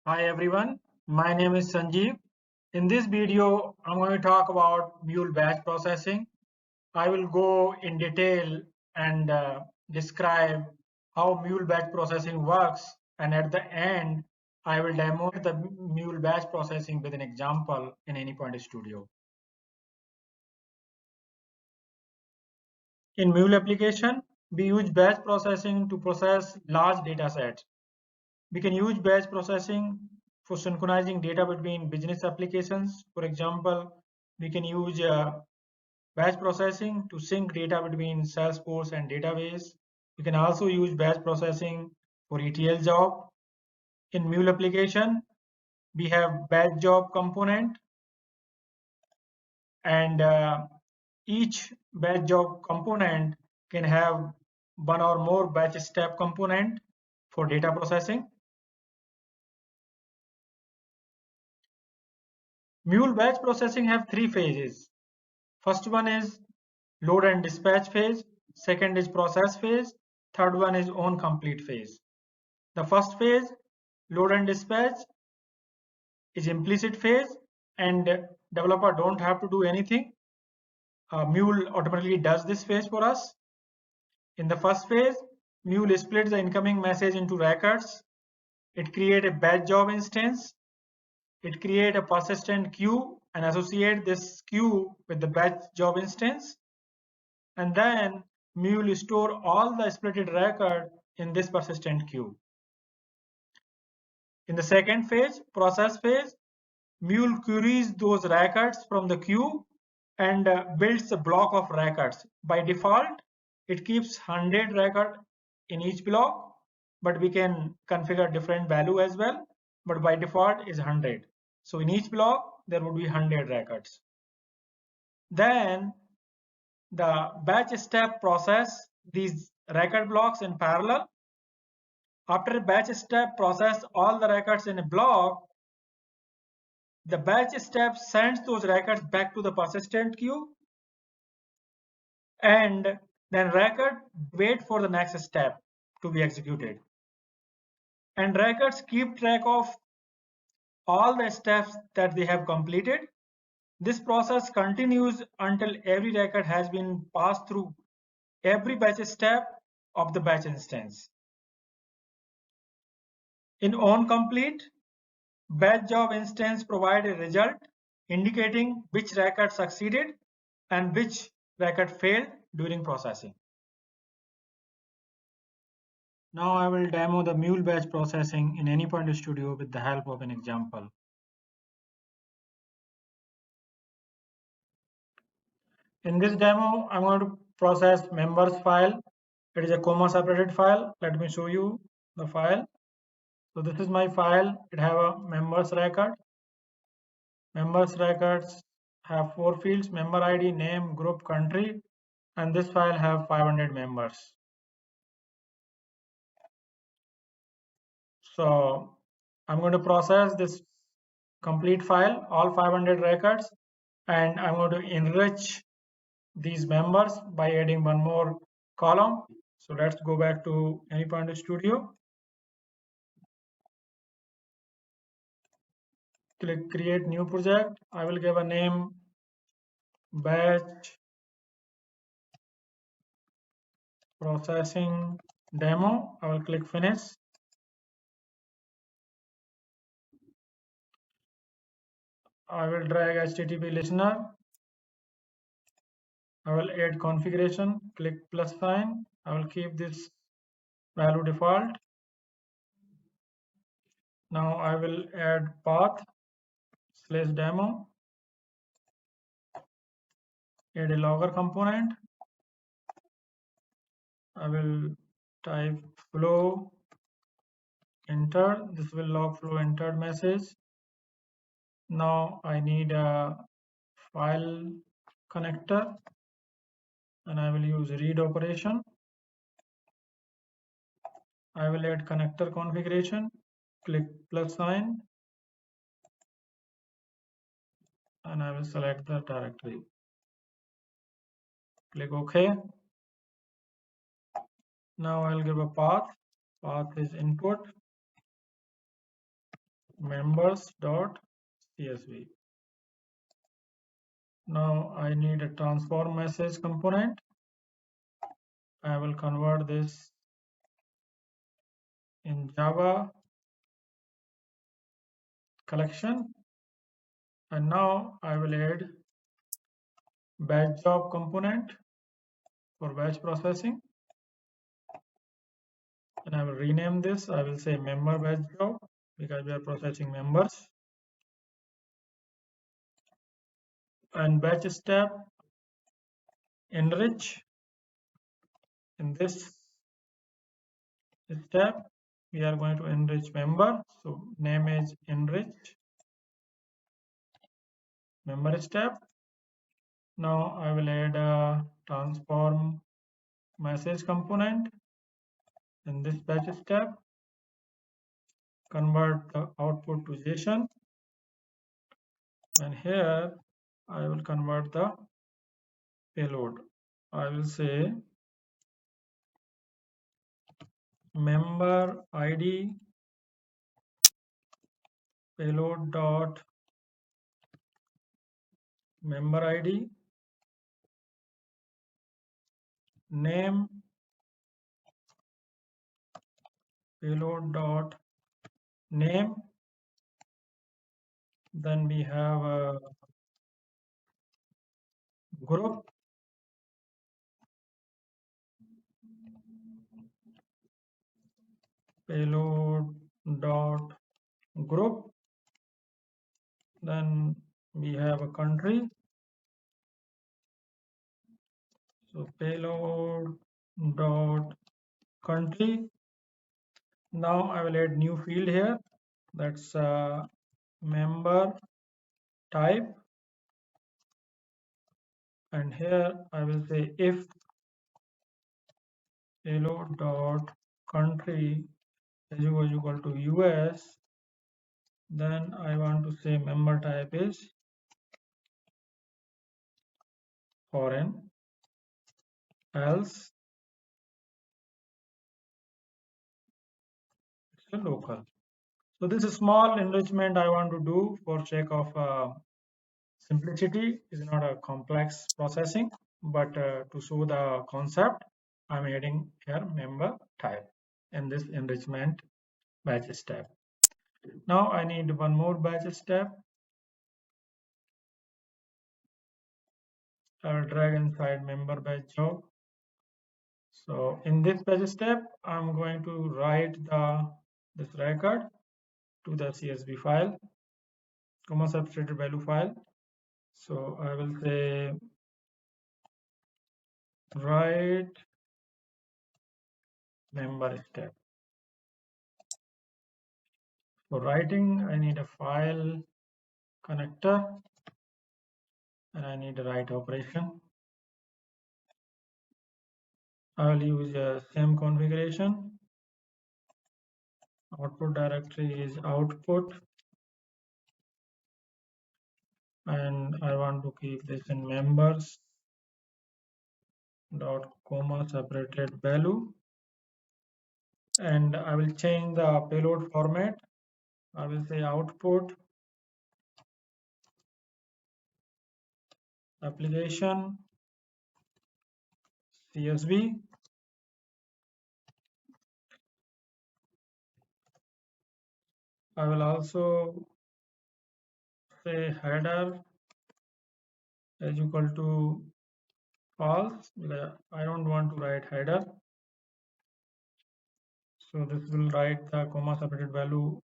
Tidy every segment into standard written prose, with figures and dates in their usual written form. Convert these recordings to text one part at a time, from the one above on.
Hi everyone, my name is Sanjeev. In this video, I'm going to talk about mule batch processing. I will go in detail and describe how mule batch processing works, and at the end, I will demo the mule batch processing with an example in Anypoint Studio. In mule application, we use batch processing to process large data sets. We can use batch processing for synchronizing data between business applications. For example, we can use batch processing to sync data between Salesforce and database. We can also use batch processing for ETL job. In Mule application, we have batch job component, and each batch job component can have one or more batch step component for data processing. Mule batch processing have three phases. First one is load and dispatch phase. Second is process phase. Third one is on complete phase. The first phase, load and dispatch, is implicit phase, and developer don't have to do anything. Mule automatically does this phase for us. In the first phase, Mule splits the incoming message into records. It creates a batch job instance. It creates a persistent queue and associate this queue with the batch job instance. And then Mule store all the splitted record in this persistent queue. In the second phase, process phase, Mule queries those records from the queue and builds a block of records. By default, it keeps 100 records in each block, but we can configure different value as well. But by default is 100. So in each block, there would be 100 records. Then the batch step process these record blocks in parallel. After batch step process all the records in a block, the batch step sends those records back to the persistent queue, and then record wait for the next step to be executed. And records keep track of all the steps that they have completed. This process continues until every record has been passed through every batch step of the batch instance. In onComplete, batch job instance provide a result indicating which record succeeded and which record failed during processing. Now I will demo the mule batch processing in Anypoint Studio with the help of an example. In this demo, I'm going to process members file. It is a comma separated file. Let me show you the file. So this is my file. It have a members record. Members records have 4 fields: member ID, name, group, country, and this file have 500 members. So I'm going to process this complete file, all 500 records, and I'm going to enrich these members by adding one more column. So let's go back to Anypoint Studio. Click create new project. I will give a name batch processing demo. I will click finish. I will drag HTTP listener. I will add configuration. Click plus sign. I will keep this value default. Now I will add path / demo. Add a logger component. I will type flow enter. This will log flow entered message. Now I need a file connector, and I will use read operation. I will add connector configuration. Click plus sign, and I will select the directory. Click OK. Now I'll give a path. Path is input. members.csv. Now I need a transform message component. I will convert this in Java collection, and now I will add batch job component for batch processing, and I will rename this. I will say member batch job because we are processing members, and batch step enrich. In this step we are going to enrich member, so name is enrich member step. Now I will add a transform message component in this batch step, convert the output to JSON, and here I will convert the payload. I will say member ID payload dot member ID name payload dot name. Then we have a group payload dot group. Then we have a country, so payload dot country. Now I will add new field here, that's member type, and here I will say if payload dot country is equal to US, then I want to say member type is foreign, else it's a local. So this is small enrichment I want to do for sake of simplicity. Is not a complex processing, but to show the concept, I'm adding here member type in this enrichment batch step. Now I need one more batch step. I'll drag inside member batch job. So in this batch step, I'm going to write this record to the CSV file, comma substituted value file. So I will say write member step. For writing, I need a file connector and I need a write operation. I will use the same configuration. Output directory is output, and I want to keep this in members dot comma separated value, and I will change the payload format. I will say output application CSV. I will also say header is equal to false because I don't want to write header. So this will write the comma separated value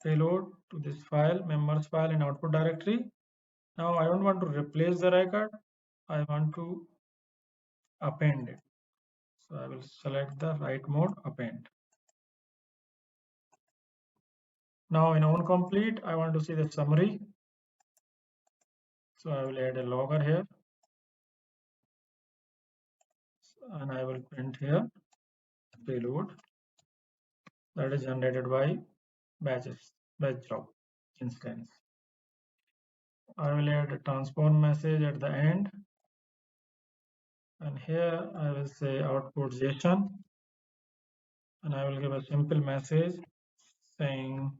payload to this file, members file in output directory. Now I don't want to replace the record, I want to append it. So I will select the write mode append. Now in onComplete, I want to see the summary. So I will add a logger here, and I will print here payload that is generated by batch job instance. I will add a transform message at the end, and here I will say output JSON, and I will give a simple message saying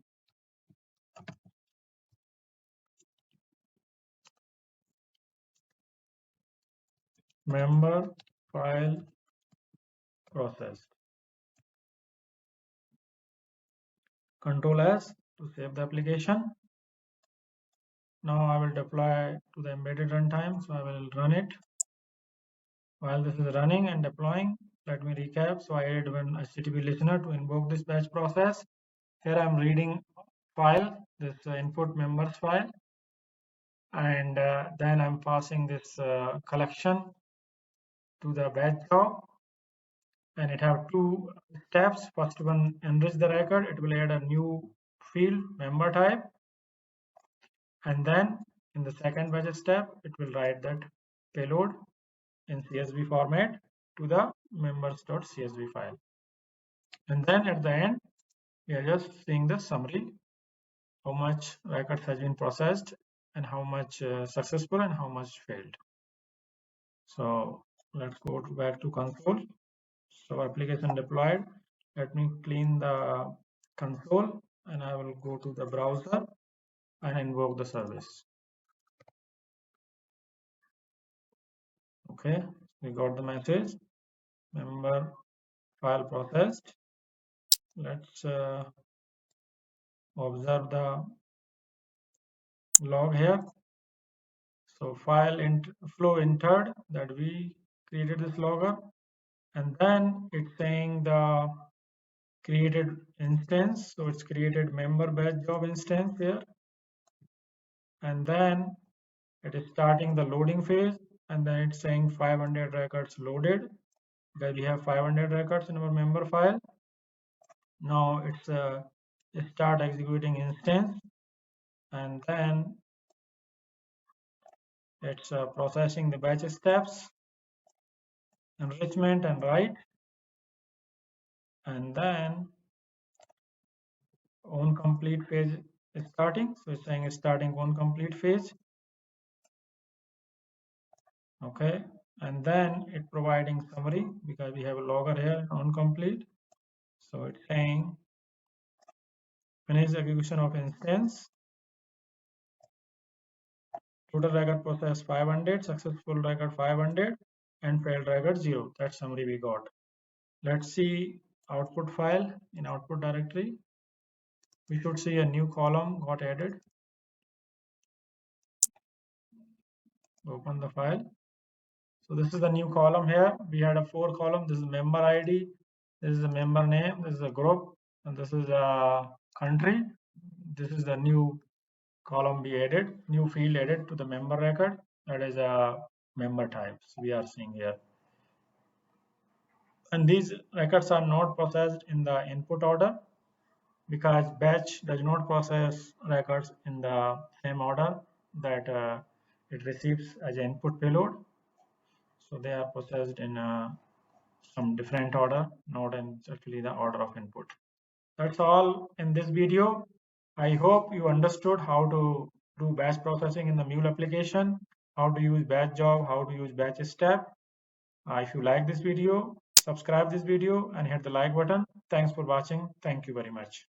member file processed. Control S to save the application. Now I will deploy to the embedded runtime, so I will run it. While this is running and deploying, let me recap. So I added one HTTP listener to invoke this batch process. Here I'm reading file, this input members file, and then I'm passing this collection to the batch job, and it have two steps. First one, enrich the record. It will add a new field, member type, and then in the second batch step, it will write that payload in CSV format to the members.csv file. And then at the end, we are just seeing the summary, how much records has been processed and how much successful and how much failed. So let's go back to console. So application deployed. Let me clean the console and I will go to the browser and invoke the service. Okay, we got the message, member file processed. Let's observe the log here. So file flow entered, that we created this logger, and then it's saying the created instance. So it's created member batch job instance here, and then it is starting the loading phase, and then it's saying 500 records loaded, because we have 500 records in our member file. Now it's start executing instance, and then it's processing the batch steps, enrichment and write, and then on complete phase is starting. So it's saying it's starting on complete phase. Okay, and then it providing summary because we have a logger here on complete. So it's saying finish execution of instance, total record process 500, successful record 500, and failed record 0. That summary we got. Let's see output file. In output directory, we should see a new column got added. Open the file. So this is the new column here. We had a 4 column. This is member ID, this is the member name, this is a group, and this is a country. This is the new column we added, new field added to the member record. That is a member types we are seeing here. And these records are not processed in the input order because batch does not process records in the same order that it receives as an input payload. So they are processed in some different order, not in actually the order of input. That's all in this video. I hope you understood how to do batch processing in the Mule application, how to use batch job, how to use batch step. If you like this video, subscribe this video and hit the like button. Thanks for watching. Thank you very much.